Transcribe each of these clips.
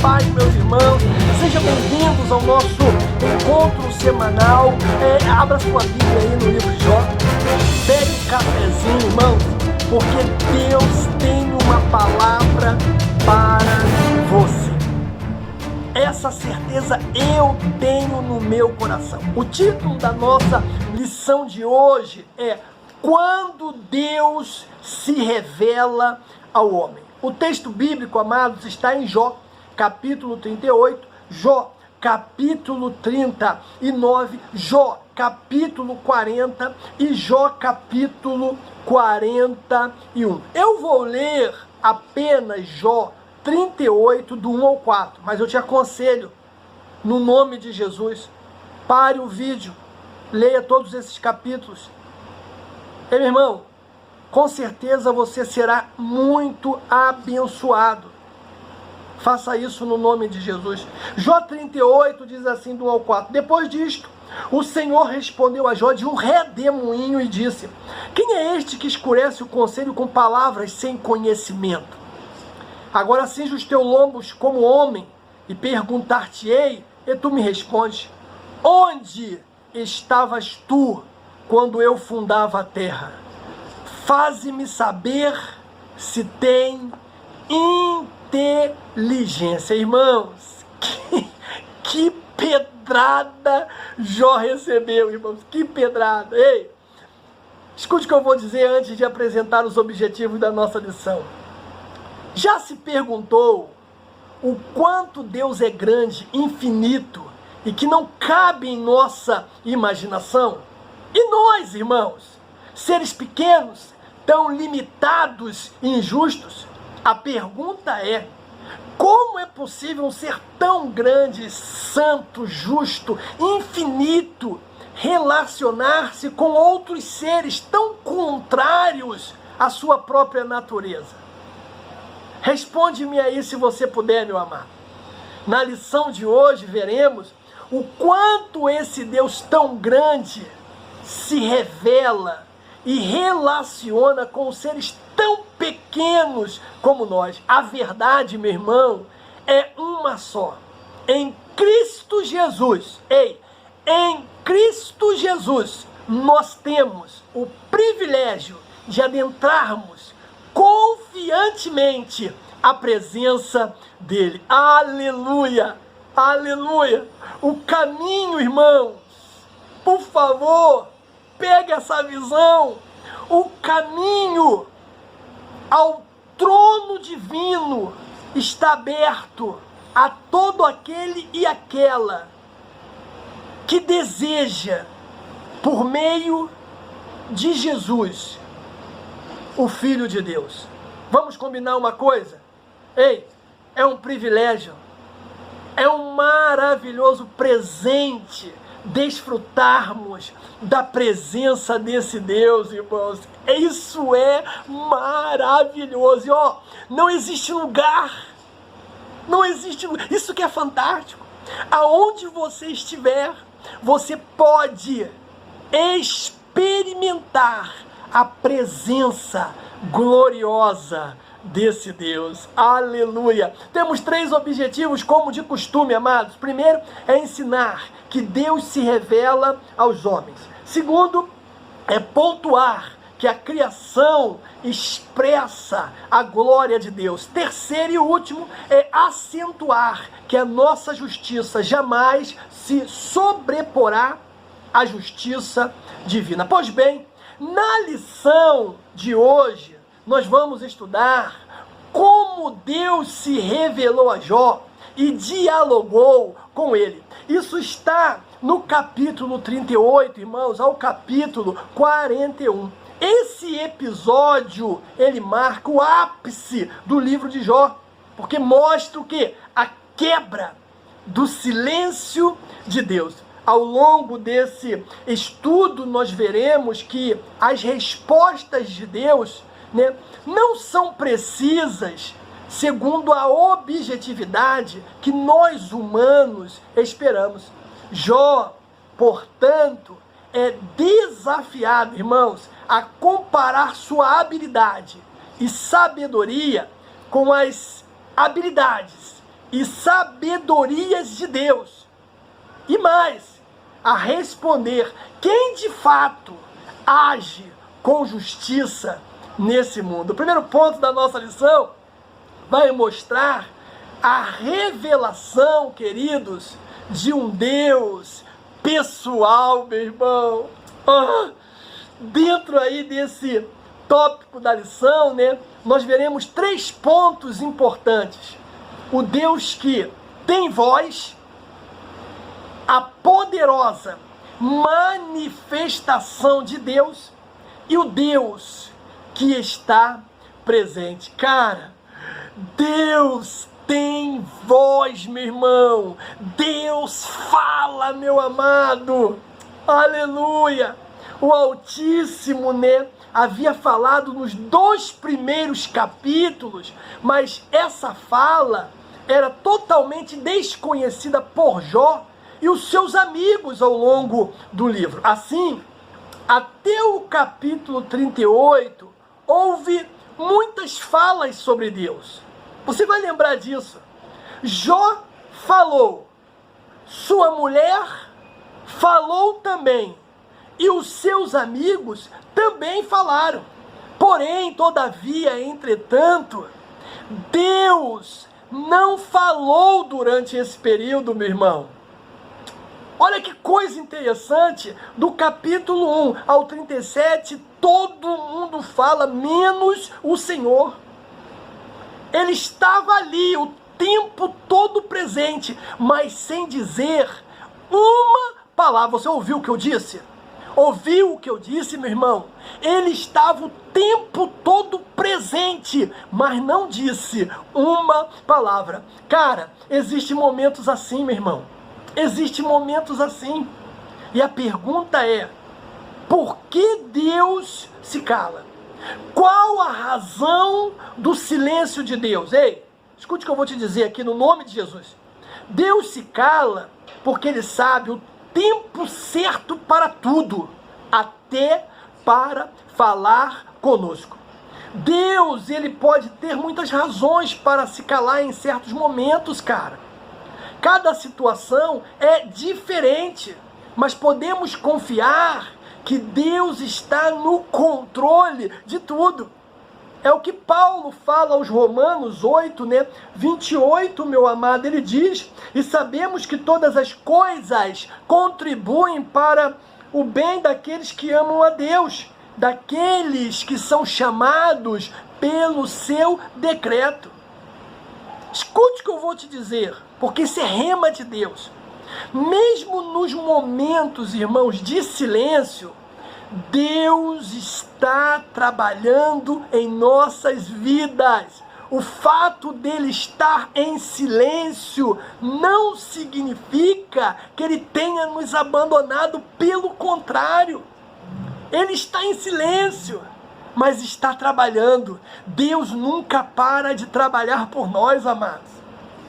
paz, meus irmãos. Sejam bem-vindos ao nosso encontro semanal. Abra sua Bíblia aí no livro de Jó. Pegue um cafezinho, irmãos, porque Deus tem uma palavra para você. Essa certeza eu tenho no meu coração. O título da nossa lição de hoje é Quando Deus se revela ao homem. O texto bíblico, amados, está em Jó, capítulo 38, Jó, capítulo 39, Jó, capítulo 40 e Jó, capítulo 41. Eu vou ler apenas Jó 38, do 1 ao 4, mas eu te aconselho, no nome de Jesus, pare o vídeo, leia todos esses capítulos. Meu irmão, com certeza você será muito abençoado. Faça isso no nome de Jesus. Jó 38 diz assim, do 1 ao 4. Depois disto, o Senhor respondeu a Jó de um redemoinho e disse: Quem é este que escurece o conselho com palavras sem conhecimento? Agora cinge os teus lombos como homem e perguntar-te-ei, e tu me respondes: Onde estavas tu quando eu fundava a terra? Faze-me saber se tem inteligência. Irmãos, que pedrada Jó recebeu, irmãos, que pedrada. Ei, escute o que eu vou dizer antes de apresentar os objetivos da nossa lição. Já se perguntou o quanto Deus é grande, infinito, e que não cabe em nossa imaginação? E nós, irmãos, seres pequenos, tão limitados e injustos? A pergunta é: como é possível um ser tão grande, santo, justo, infinito, relacionar-se com outros seres tão contrários à sua própria natureza? Responde-me aí se você puder, meu amado. Na lição de hoje veremos o quanto esse Deus tão grande se revela e relaciona com seres tão pequenos como nós. A verdade, meu irmão, é uma só. Em Cristo Jesus, em Cristo Jesus, nós temos o privilégio de adentrarmos confiantemente a presença dele. Aleluia, aleluia. O caminho, irmãos, por favor, pegue essa visão. O caminho ao trono divino está aberto a todo aquele e aquela que deseja, por meio de Jesus, o Filho de Deus. Vamos combinar uma coisa? É um privilégio, é um maravilhoso presente desfrutarmos da presença desse Deus, irmãos. Isso é maravilhoso. E não existe lugar, isso que é fantástico. Aonde você estiver, você pode experimentar a presença gloriosa desse Deus. Aleluia. Temos 3 objetivos, como de costume, amados. Primeiro é ensinar que Deus se revela aos homens. Segundo é pontuar que a criação expressa a glória de Deus. Terceiro e último é acentuar que a nossa justiça jamais se sobreporá à justiça divina. Pois bem, na lição de hoje, nós vamos estudar como Deus se revelou a Jó e dialogou com ele. Isso está no capítulo 38, irmãos, ao capítulo 41. Esse episódio, ele marca o ápice do livro de Jó, porque mostra o quê? A quebra do silêncio de Deus. Ao longo desse estudo, nós veremos que as respostas de Deus, não são precisas segundo a objetividade que nós humanos esperamos. Jó, portanto, é desafiado, irmãos, a comparar sua habilidade e sabedoria com as habilidades e sabedorias de Deus. E mais, a responder quem de fato age com justiça nesse mundo. O primeiro ponto da nossa lição vai mostrar a revelação, queridos, de um Deus pessoal, meu irmão. Dentro aí desse tópico da lição, né, nós veremos 3 pontos importantes. O Deus que tem voz, a poderosa manifestação de Deus e o Deus que está presente. Cara, Deus tem voz, meu irmão. Deus fala, meu amado. Aleluia. O Altíssimo, né, havia falado nos 2 primeiros capítulos, mas essa fala era totalmente desconhecida por Jó e os seus amigos ao longo do livro. Assim, até o capítulo 38, houve muitas falas sobre Deus. Você vai lembrar disso. Jó falou, sua mulher falou também, e os seus amigos também falaram. Porém, todavia, entretanto, Deus não falou durante esse período, meu irmão. Olha que coisa interessante, do capítulo 1 ao 37, todo mundo fala, menos o Senhor. Ele estava ali o tempo todo presente, mas sem dizer uma palavra. Você ouviu o que eu disse? Ouviu o que eu disse, meu irmão? Ele estava o tempo todo presente, mas não disse uma palavra. Cara, existem momentos assim, meu irmão. Existem momentos assim. E a pergunta é, por que Deus se cala? Qual a razão do silêncio de Deus? Ei, escute o que eu vou te dizer aqui no nome de Jesus. Deus se cala porque Ele sabe o tempo certo para tudo, até para falar conosco. Deus, Ele pode ter muitas razões para se calar em certos momentos, cara. Cada situação é diferente, mas podemos confiar que Deus está no controle de tudo. É o que Paulo fala aos Romanos 8, né? 28, meu amado, ele diz, e sabemos que todas as coisas contribuem para o bem daqueles que amam a Deus, daqueles que são chamados pelo seu decreto. Escute o que eu vou te dizer, porque isso é rema de Deus. Mesmo nos momentos, irmãos, de silêncio, Deus está trabalhando em nossas vidas. O fato dele estar em silêncio não significa que ele tenha nos abandonado, pelo contrário. Ele está em silêncio, mas está trabalhando. Deus nunca para de trabalhar por nós, amados.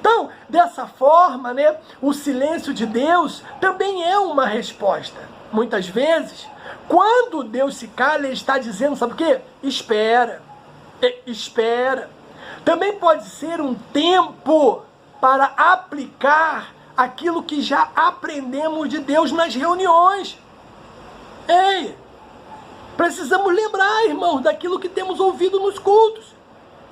Então, dessa forma, né, o silêncio de Deus também é uma resposta. Muitas vezes, quando Deus se cala, Ele está dizendo, sabe o quê? Espera, espera. Também pode ser um tempo para aplicar aquilo que já aprendemos de Deus nas reuniões. Ei, precisamos lembrar, irmãos, daquilo que temos ouvido nos cultos.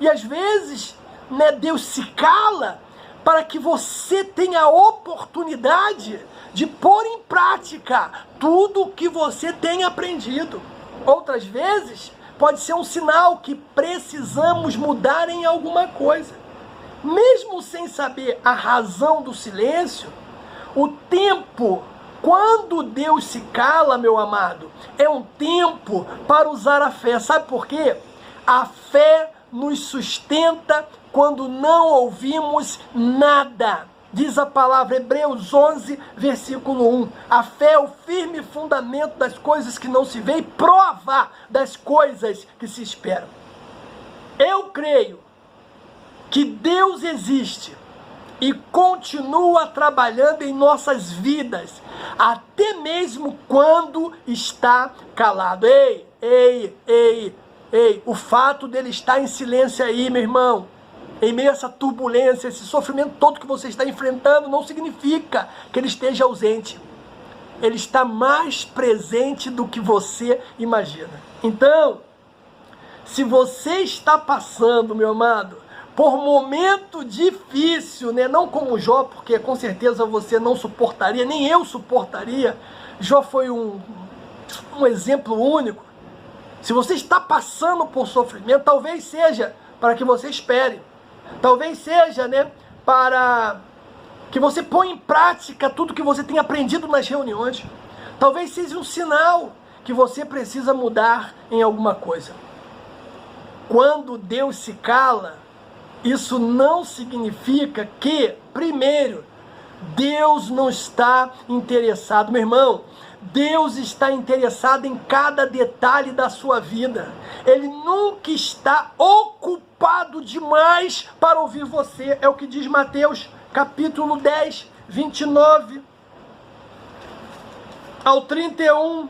E às vezes, né, Deus se cala para que você tenha a oportunidade de pôr em prática tudo o que você tem aprendido. Outras vezes, pode ser um sinal que precisamos mudar em alguma coisa. Mesmo sem saber a razão do silêncio, o tempo, quando Deus se cala, meu amado, é um tempo para usar a fé. Sabe por quê? A fé nos sustenta quando não ouvimos nada. Diz a palavra Hebreus 11, versículo 1. A fé é o firme fundamento das coisas que não se vê e prova das coisas que se esperam. Eu creio que Deus existe e continua trabalhando em nossas vidas, até mesmo quando está calado. Ei, o fato dele estar em silêncio aí, meu irmão, Em meio a essa turbulência, esse sofrimento todo que você está enfrentando, não significa que ele esteja ausente. Ele está mais presente do que você imagina. Então, se você está passando, meu amado, por momento difícil, né? Não como Jó, porque com certeza você não suportaria, nem eu suportaria. Jó foi um exemplo único. Se você está passando por sofrimento, talvez seja para que você espere. Talvez seja, né, para que você ponha em prática tudo que você tem aprendido nas reuniões. Talvez seja um sinal que você precisa mudar em alguma coisa. Quando Deus se cala, isso não significa que, primeiro, Deus não está interessado. Meu irmão, Deus está interessado em cada detalhe da sua vida. Ele nunca está ocupado demais para ouvir você. É o que diz Mateus, capítulo 10, 29 ao 31.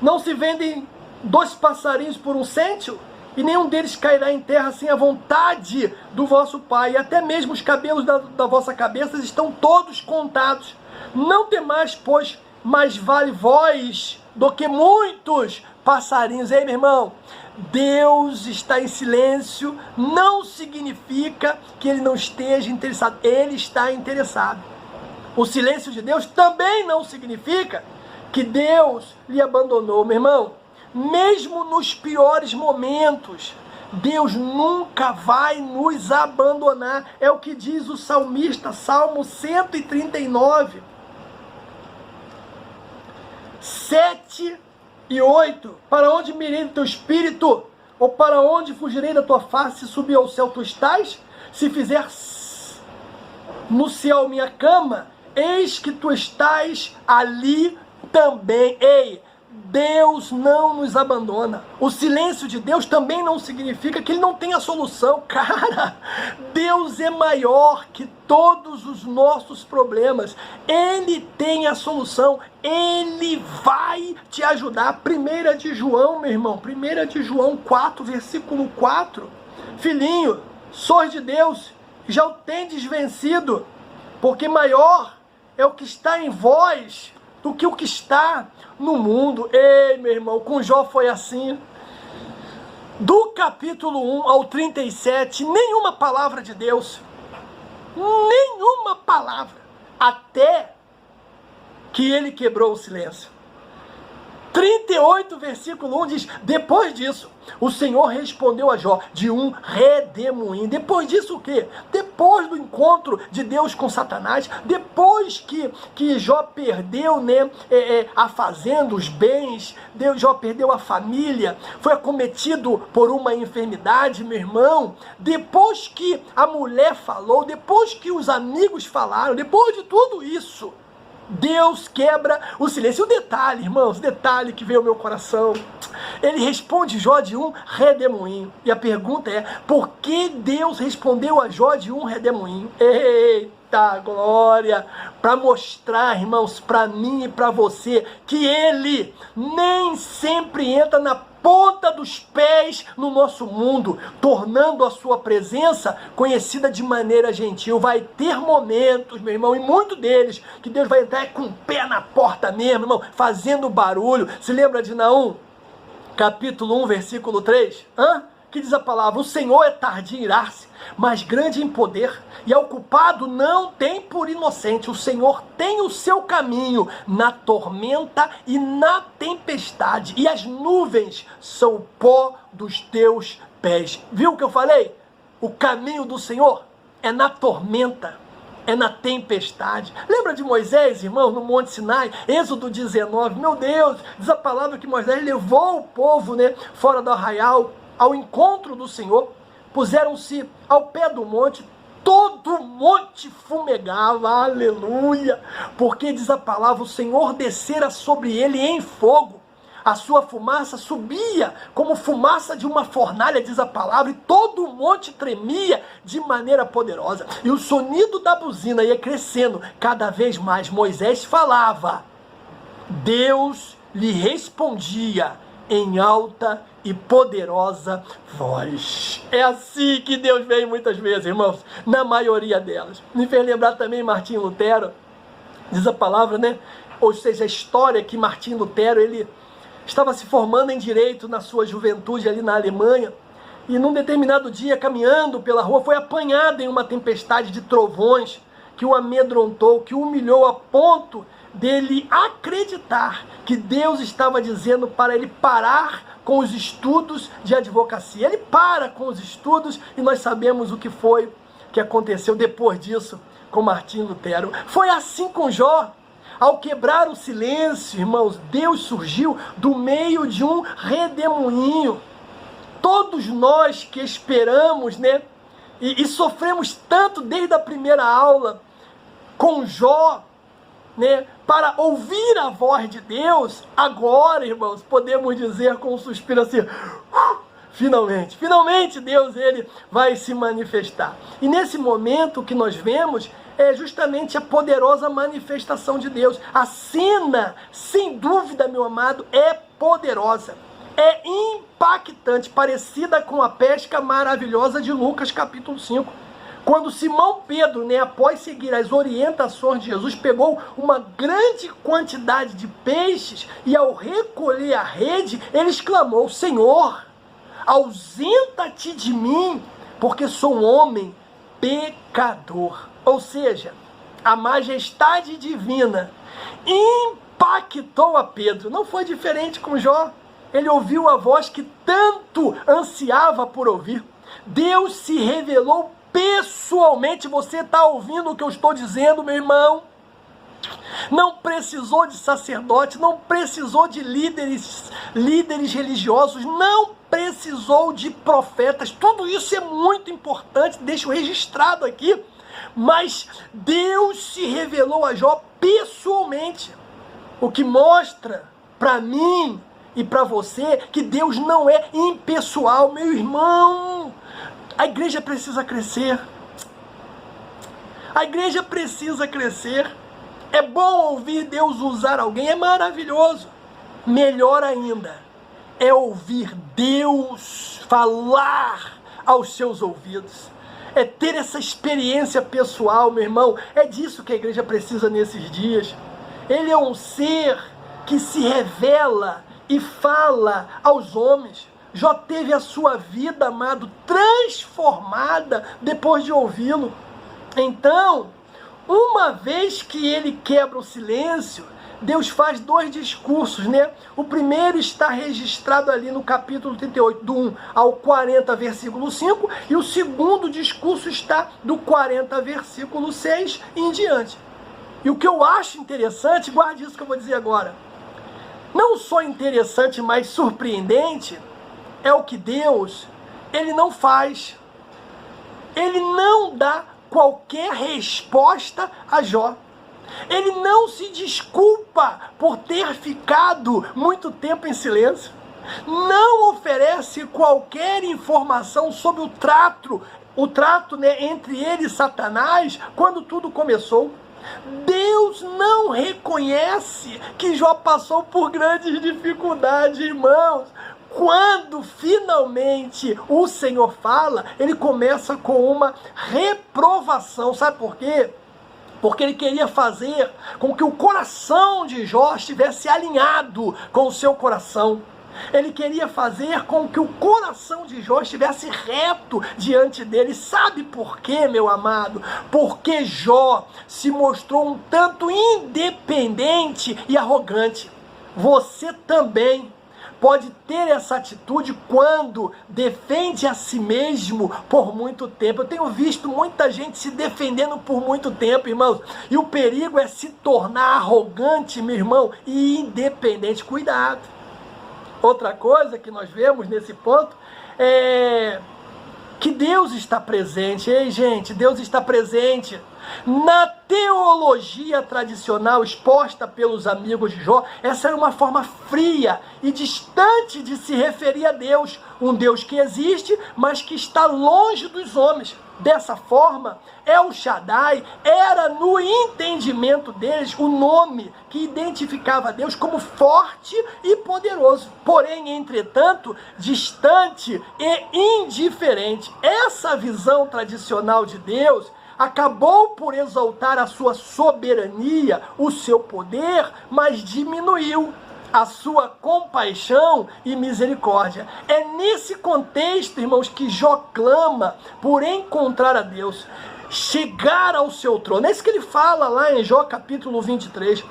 Não se vendem 2 passarinhos por 1 cêntimo? E nenhum deles cairá em terra sem a vontade do vosso Pai. E até mesmo os cabelos da vossa cabeça estão todos contados. Não temais, pois mais vale vós do que muitos passarinhos. Ei, meu irmão, Deus está em silêncio não significa que ele não esteja interessado. Ele está interessado. O silêncio de Deus também não significa que Deus lhe abandonou, meu irmão. Mesmo nos piores momentos, Deus nunca vai nos abandonar. É o que diz o salmista, Salmo 139, 7 e 8. Para onde me irei do teu espírito? Ou para onde fugirei da tua face? Se subir ao céu tu estás? Se fizer no céu minha cama, eis que tu estás ali também. Ei, Deus não nos abandona. O silêncio de Deus também não significa que ele não tem a solução. Cara, Deus é maior que todos os nossos problemas. Ele tem a solução. Ele vai te ajudar. 1 de João, meu irmão. 1 de João 4, versículo 4. Filhinho, sois de Deus, já o tendes vencido, porque maior é o que está em vós do que o que está no mundo. Ei, meu irmão, com Jó foi assim. Do capítulo 1 ao 37, nenhuma palavra de Deus. Nenhuma palavra. Até que ele quebrou o silêncio. 38, versículo 1 diz: depois disso, o Senhor respondeu a Jó de um redemoinho. Depois disso o quê? Depois do encontro de Deus com Satanás, depois que Jó perdeu, né, a fazenda, os bens, Jó perdeu a família, foi acometido por uma enfermidade, meu irmão, depois que a mulher falou, depois que os amigos falaram, depois de tudo isso, Deus quebra o silêncio. O detalhe, irmãos, o detalhe que veio ao meu coração, ele responde Jó de um redemoinho. E a pergunta é, por que Deus respondeu a Jó de um redemoinho? Eita glória! Para mostrar, irmãos, para mim e para você, que ele nem sempre entra na ponta dos pés no nosso mundo, tornando a sua presença conhecida de maneira gentil. Vai ter momentos, meu irmão, e muito deles, que Deus vai entrar com o pé na porta mesmo, irmão, fazendo barulho. Se lembra de Naum, capítulo 1, versículo 3? Que diz a palavra: o Senhor é tardio em irar-se, mas grande em poder, e ao culpado não tem por inocente. O Senhor tem o seu caminho na tormenta e na tempestade, e as nuvens são o pó dos teus pés. Viu o que eu falei? O caminho do Senhor é na tormenta, é na tempestade. Lembra de Moisés, irmão, no Monte Sinai, Êxodo 19? Meu Deus, diz a palavra que Moisés levou o povo, né, fora do arraial, ao encontro do Senhor, puseram-se ao pé do monte, todo o monte fumegava, aleluia, porque diz a palavra, o Senhor descera sobre ele em fogo, a sua fumaça subia como fumaça de uma fornalha, diz a palavra, e todo o monte tremia de maneira poderosa, e o sonido da buzina ia crescendo cada vez mais. Moisés falava, Deus lhe respondia em alta e poderosa voz. É assim que Deus vem muitas vezes, irmãos, na maioria delas. Me fez lembrar também Martinho Lutero, diz a palavra, né? Ou seja, a história que Martinho Lutero, ele estava se formando em direito na sua juventude ali na Alemanha, e num determinado dia, caminhando pela rua, foi apanhado em uma tempestade de trovões que o amedrontou, que o humilhou a ponto dele acreditar que Deus estava dizendo para ele parar com os estudos de advocacia. Ele para com os estudos e nós sabemos o que foi que aconteceu depois disso com Martinho Lutero. Foi assim com Jó. Ao quebrar o silêncio, irmãos, Deus surgiu do meio de um redemoinho. Todos nós que esperamos, né, e sofremos tanto desde a primeira aula com Jó, né, para ouvir a voz de Deus, agora, irmãos, podemos dizer com um suspiro assim, finalmente Deus, ele vai se manifestar. E nesse momento o que nós vemos é justamente a poderosa manifestação de Deus. A cena, sem dúvida, meu amado, é poderosa. É impactante, parecida com a pesca maravilhosa de Lucas capítulo 5. Quando Simão Pedro, né, após seguir as orientações de Jesus, pegou uma grande quantidade de peixes e ao recolher a rede, ele exclamou, Senhor, ausenta-te de mim, porque sou um homem pecador. Ou seja, a majestade divina impactou a Pedro. Não foi diferente com Jó. Ele ouviu a voz que tanto ansiava por ouvir. Deus se revelou pessoalmente. Você está ouvindo o que eu estou dizendo, meu irmão? Não precisou de sacerdote, não precisou de líderes religiosos, não precisou de profetas. Tudo isso é muito importante, deixo registrado aqui. Mas Deus se revelou a Jó pessoalmente. O que mostra para mim e para você que Deus não é impessoal, meu irmão. A igreja precisa crescer. A igreja precisa crescer. É bom ouvir Deus usar alguém, é maravilhoso. Melhor ainda é ouvir Deus falar aos seus ouvidos. É ter essa experiência pessoal, meu irmão. É disso que a igreja precisa nesses dias. Ele é um ser que se revela e fala aos homens. Jó teve a sua vida, amado, transformada depois de ouvi-lo. Então, uma vez que ele quebra o silêncio, Deus faz dois discursos, né? O primeiro está registrado ali no capítulo 38, do 1 ao 40, versículo 5, e o segundo discurso está do 40, versículo 6 em diante. E o que eu acho interessante, guarde isso que eu vou dizer agora, não só interessante, mas surpreendente, é o que Deus, ele não faz. Ele não dá qualquer resposta a Jó. Ele não se desculpa por ter ficado muito tempo em silêncio. Não oferece qualquer informação sobre o trato, né, entre ele e Satanás quando tudo começou. Deus não reconhece que Jó passou por grandes dificuldades, irmãos. Quando finalmente o Senhor fala, ele começa com uma reprovação. Sabe por quê? Porque ele queria fazer com que o coração de Jó estivesse alinhado com o seu coração. Ele queria fazer com que o coração de Jó estivesse reto diante dele. Sabe por quê, meu amado? Porque Jó se mostrou um tanto independente e arrogante. Você também pode ter essa atitude quando defende a si mesmo por muito tempo. Eu tenho visto muita gente se defendendo por muito tempo, irmãos. E o perigo é se tornar arrogante, meu irmão, e independente. Cuidado. Outra coisa que nós vemos nesse ponto é que Deus está presente. Ei, gente, Deus está presente. Na teologia tradicional exposta pelos amigos de Jó, essa era uma forma fria e distante de se referir a Deus, um Deus que existe, mas que está longe dos homens. Dessa forma, El Shaddai era, no entendimento deles, o nome que identificava Deus como forte e poderoso, porém, entretanto, distante e indiferente. Essa visão tradicional de Deus acabou por exaltar a sua soberania, o seu poder, mas diminuiu a sua compaixão e misericórdia. É nesse contexto, irmãos, que Jó clama por encontrar a Deus, chegar ao seu trono. É isso que ele fala lá em Jó capítulo 23.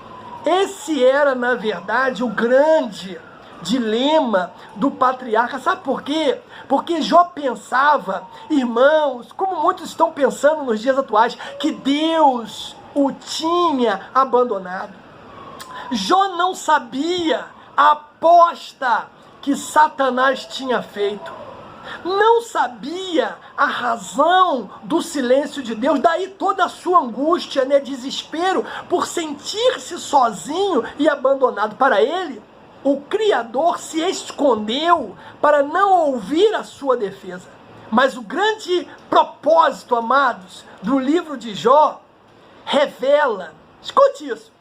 Esse era, na verdade, o grande dilema do patriarca. Sabe por quê? Porque Jó pensava, irmãos, como muitos estão pensando nos dias atuais, que Deus o tinha abandonado. Jó não sabia a aposta que Satanás tinha feito. Não sabia a razão do silêncio de Deus, daí toda a sua angústia, desespero por sentir-se sozinho e abandonado. Para ele, o Criador se escondeu para não ouvir a sua defesa. Mas o grande propósito, amados, do livro de Jó revela, escute isso,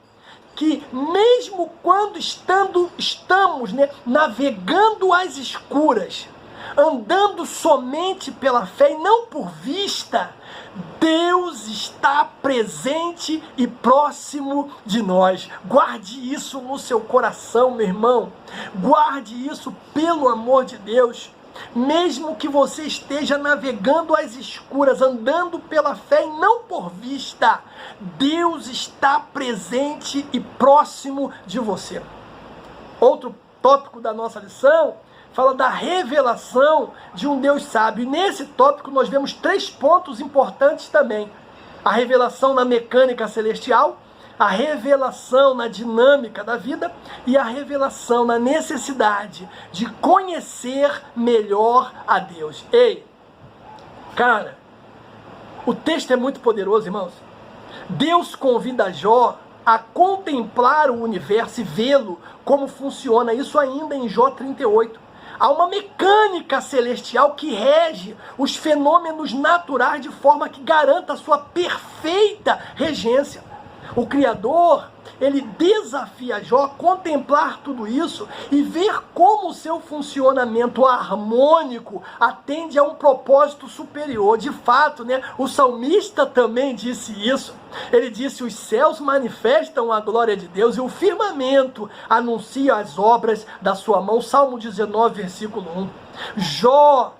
que mesmo quando estamos navegando às escuras, andando somente pela fé e não por vista, Deus está presente e próximo de nós. Guarde isso no seu coração, meu irmão. Guarde isso pelo amor de Deus. Mesmo que você esteja navegando às escuras, andando pela fé e não por vista, Deus está presente e próximo de você. Outro tópico da nossa lição fala da revelação de um Deus sábio. E nesse tópico nós vemos 3 pontos importantes também. A revelação na mecânica celestial, a revelação na dinâmica da vida e a revelação na necessidade de conhecer melhor a Deus. Ei, cara, o texto é muito poderoso, irmãos. Deus convida Jó a contemplar o universo e vê-lo como funciona. Isso ainda em Jó 38. Há uma mecânica celestial que rege os fenômenos naturais de forma que garanta a sua perfeita regência. O Criador, ele desafia Jó a contemplar tudo isso e ver como o seu funcionamento harmônico atende a um propósito superior. De fato, o salmista também disse isso. Ele disse: os céus manifestam a glória de Deus e o firmamento anuncia as obras da sua mão. Salmo 19, versículo 1. Jó,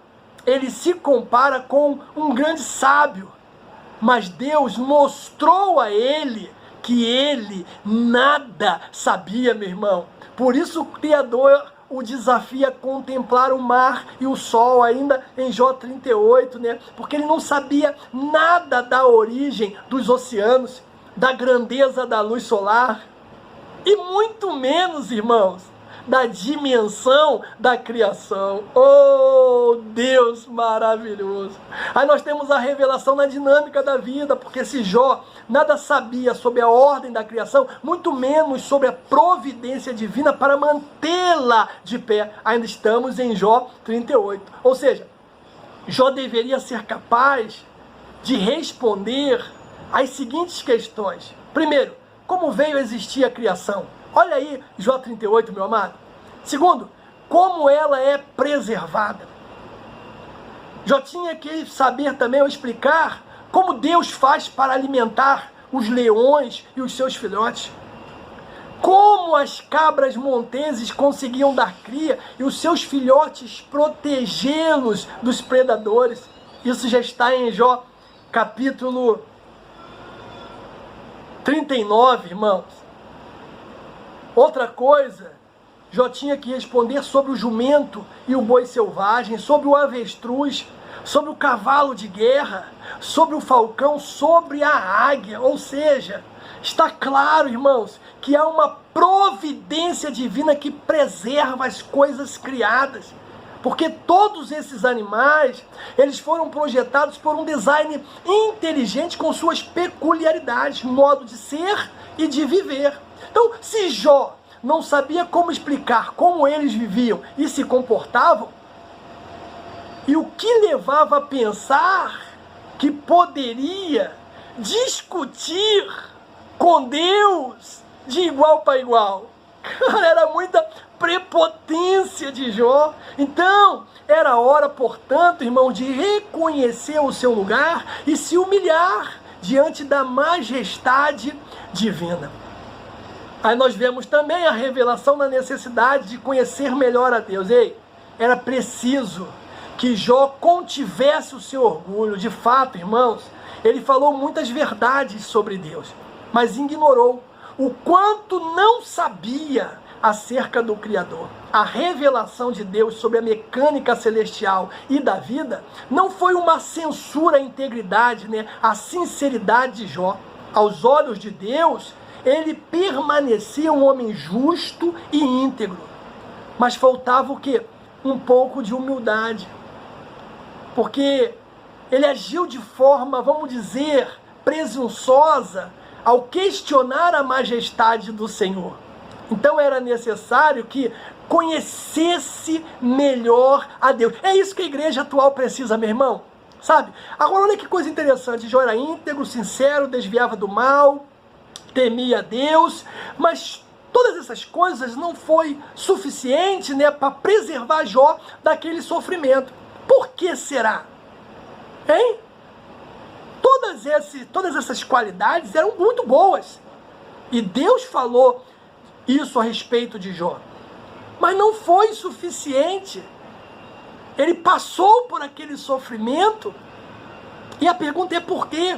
ele se compara com um grande sábio, mas Deus mostrou a ele que ele nada sabia, meu irmão. Por isso o Criador o desafia a contemplar o mar e o sol, ainda em Jó 38, porque ele não sabia nada da origem dos oceanos, da grandeza da luz solar, e muito menos, irmãos, da dimensão da criação. Oh, Deus maravilhoso! Aí nós temos a revelação na dinâmica da vida, porque se Jó nada sabia sobre a ordem da criação, muito menos sobre a providência divina para mantê-la de pé. Ainda estamos em Jó 38. Ou seja, Jó deveria ser capaz de responder às seguintes questões. Primeiro, como veio a existir a criação? Olha aí Jó 38, meu amado. Segundo, como ela é preservada? Jó tinha que saber também ou explicar como Deus faz para alimentar os leões e os seus filhotes. Como as cabras monteses conseguiam dar cria e os seus filhotes protegê-los dos predadores. Isso já está em Jó capítulo 39, irmãos. Outra coisa, Jó tinha que responder sobre o jumento e o boi selvagem, sobre o avestruz, sobre o cavalo de guerra, sobre o falcão, sobre a águia. Ou seja, está claro, irmãos, que há uma providência divina que preserva as coisas criadas. Porque todos esses animais, eles foram projetados por um design inteligente com suas peculiaridades, modo de ser e de viver. Então, se Jó não sabia como explicar como eles viviam e se comportavam, e o que levava a pensar que poderia discutir com Deus de igual para igual? Cara, era muita prepotência de Jó. Então, era hora, portanto, irmão, de reconhecer o seu lugar e se humilhar diante da majestade divina. Aí nós vemos também a revelação da necessidade de conhecer melhor a Deus. Ei, era preciso que Jó contivesse o seu orgulho. De fato, irmãos, ele falou muitas verdades sobre Deus, mas ignorou o quanto não sabia acerca do Criador. A revelação de Deus sobre a mecânica celestial e da vida não foi uma censura à integridade, à sinceridade de Jó. Aos olhos de Deus, ele permanecia um homem justo e íntegro. Mas faltava o quê? Um pouco de humildade. Porque ele agiu de forma, vamos dizer, presunçosa ao questionar a majestade do Senhor. Então era necessário que conhecesse melhor a Deus. É isso que a igreja atual precisa, meu irmão. Sabe? Agora olha que coisa interessante. Jó era íntegro, sincero, desviava do mal, temia a Deus, mas todas essas coisas não foi suficiente, para preservar Jó daquele sofrimento. Por que será? Hein? Todas essas qualidades eram muito boas. E Deus falou isso a respeito de Jó. Mas não foi suficiente. Ele passou por aquele sofrimento. E a pergunta é por quê?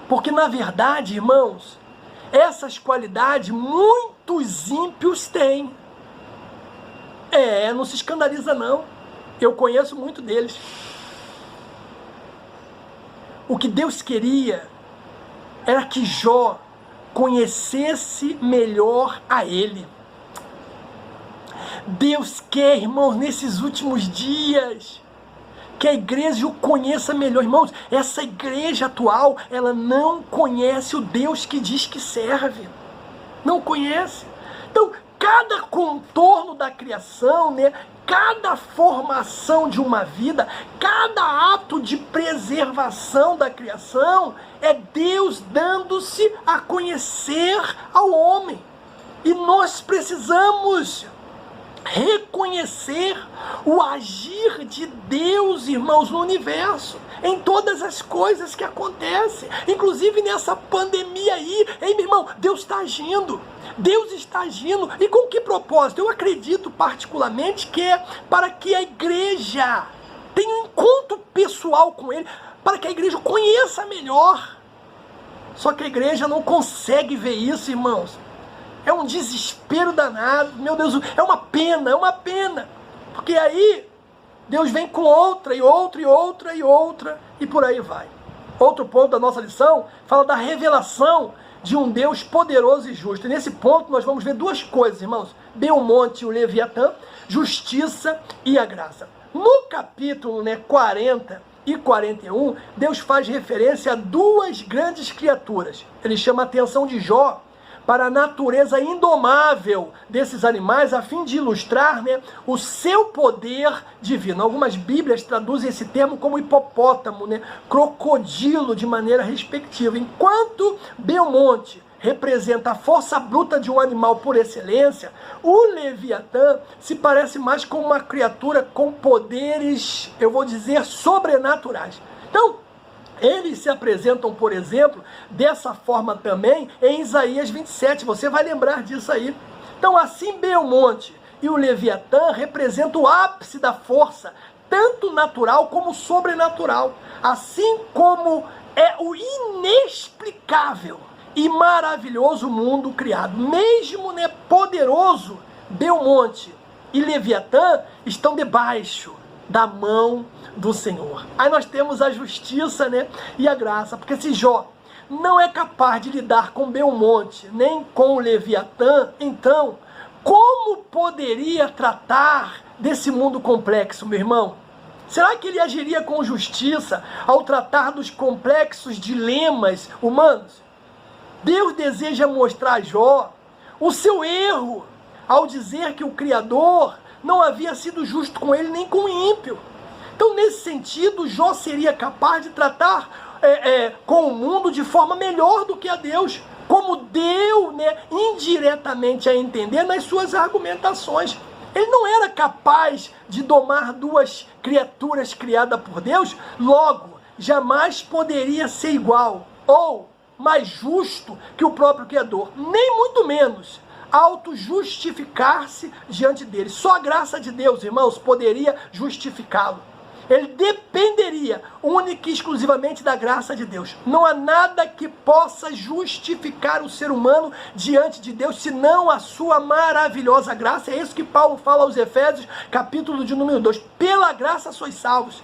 Porque na verdade, irmãos, essas qualidades muitos ímpios têm. Não se escandaliza não. Eu conheço muito deles. O que Deus queria era que Jó conhecesse melhor a Ele. Deus quer, irmãos, nesses últimos dias, que a igreja o conheça melhor. Irmãos, essa igreja atual, ela não conhece o Deus que diz que serve. Não conhece. Então, cada contorno da criação, cada formação de uma vida, cada ato de preservação da criação, é Deus dando-se a conhecer ao homem. E nós precisamos reconhecer o agir de Deus, irmãos, no universo, em todas as coisas que acontecem, inclusive nessa pandemia aí. Ei, meu irmão, Deus está agindo. Deus está agindo. E com que propósito? Eu acredito particularmente que é para que a igreja tenha um encontro pessoal com Ele, para que a igreja o conheça melhor. Só que a igreja não consegue ver isso, irmãos. É um desespero danado. Meu Deus, é uma pena. Porque aí Deus vem com outra, e outra, e outra, e outra, e por aí vai. Outro ponto da nossa lição fala da revelação de um Deus poderoso e justo. E nesse ponto nós vamos ver duas coisas, irmãos. Belmonte e o Leviatã, justiça e a graça. No capítulo 40 e 41, Deus faz referência a duas grandes criaturas. Ele chama a atenção de Jó para a natureza indomável desses animais, a fim de ilustrar o seu poder divino. Algumas bíblias traduzem esse termo como hipopótamo, crocodilo, de maneira respectiva. Enquanto Belmonte representa a força bruta de um animal por excelência, o Leviatã se parece mais com uma criatura com poderes, eu vou dizer, sobrenaturais. Então, eles se apresentam, por exemplo, dessa forma também em Isaías 27. Você vai lembrar disso aí. Então, assim, Belmonte e o Leviatã representam o ápice da força, tanto natural como sobrenatural. Assim como é o inexplicável e maravilhoso mundo criado. Mesmo poderoso, Belmonte e Leviatã estão debaixo da mão do Senhor. Aí nós temos a justiça, e a graça, porque se Jó não é capaz de lidar com Belmonte, nem com o Leviatã, então, como poderia tratar desse mundo complexo, meu irmão? Será que ele agiria com justiça ao tratar dos complexos dilemas humanos? Deus deseja mostrar a Jó o seu erro ao dizer que o Criador não havia sido justo com ele nem com o ímpio. Então, nesse sentido, Jó seria capaz de tratar com o mundo de forma melhor do que a Deus, como deu, indiretamente a entender nas suas argumentações. Ele não era capaz de domar duas criaturas criadas por Deus, logo, jamais poderia ser igual ou mais justo que o próprio Criador, nem muito menos auto-justificar-se diante dele. Só a graça de Deus, irmãos, poderia justificá-lo. Ele dependeria única e exclusivamente da graça de Deus. Não há nada que possa justificar o ser humano diante de Deus, senão a sua maravilhosa graça. É isso que Paulo fala aos Efésios, capítulo de número 2. Pela graça sois salvos,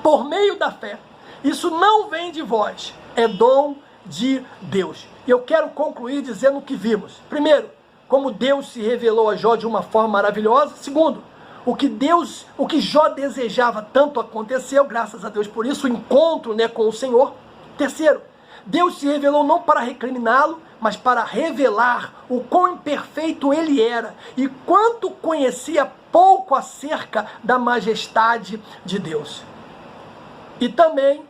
por meio da fé. Isso não vem de vós, é dom de Deus. E eu quero concluir dizendo o que vimos. Primeiro, como Deus se revelou a Jó de uma forma maravilhosa. Segundo, o que Jó desejava tanto aconteceu, graças a Deus por isso, o encontro com o Senhor. Terceiro, Deus se revelou não para recriminá-lo, mas para revelar o quão imperfeito ele era e quanto conhecia pouco acerca da majestade de Deus. E também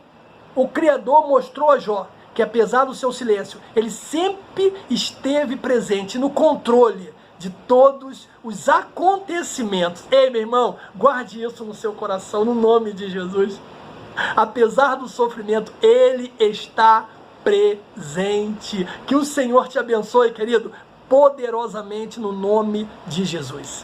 o Criador mostrou a Jó que, apesar do seu silêncio, ele sempre esteve presente no controle de todos os acontecimentos. Ei, meu irmão, guarde isso no seu coração, no nome de Jesus. Apesar do sofrimento, ele está presente. Que o Senhor te abençoe, querido, poderosamente no nome de Jesus.